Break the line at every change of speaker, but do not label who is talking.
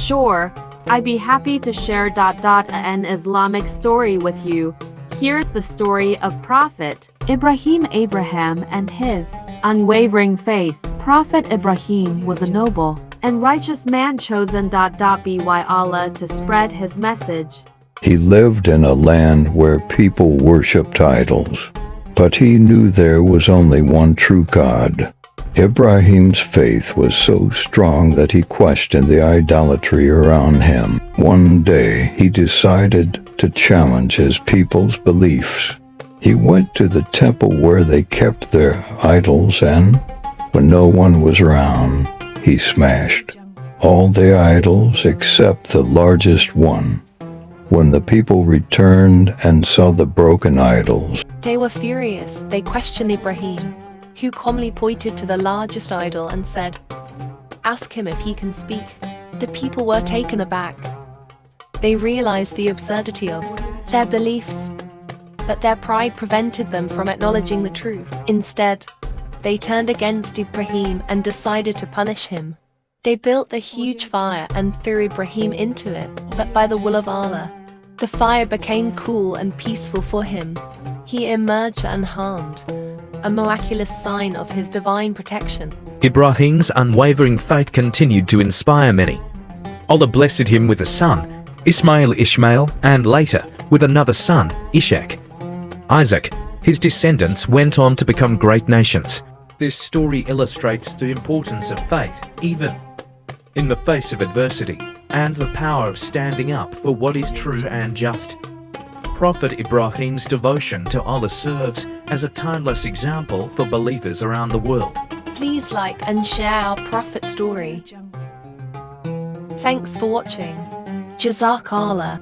Sure, I'd be happy to share an Islamic story with you. Here's the story of Prophet Ibrahim and his unwavering faith. Prophet Ibrahim was a noble and righteous man chosen by Allah to spread his message.
He lived in a land where people worshipped idols, but he knew there was only one true God. Ibrahim's faith was so strong that he questioned the idolatry around him. One day, he decided to challenge his people's beliefs. He went to the temple where they kept their idols, and when no one was around, he smashed all the idols except the largest one. When the people returned and saw the broken idols,
they were furious. They questioned Ibrahim, who calmly pointed to the largest idol and said, "Ask him if he can speak." The people were taken aback. They realized the absurdity of their beliefs, but their pride prevented them from acknowledging the truth. Instead, they turned against Ibrahim and decided to punish him. They built a huge fire and threw Ibrahim into it, but by the will of Allah, the fire became cool and peaceful for him. He emerged unharmed, a miraculous sign of his divine protection.
Ibrahim's unwavering faith continued to inspire many. Allah blessed him with a son, Ishmael, and later with another son, Ishaq. Isaac. His descendants went on to become great nations. This story illustrates the importance of faith, even in the face of adversity, and the power of standing up for what is true and just. Prophet Ibrahim's devotion to Allah serves as a timeless example for believers around the world.
Please like and share our Prophet story. Thanks for watching. Jazakallah.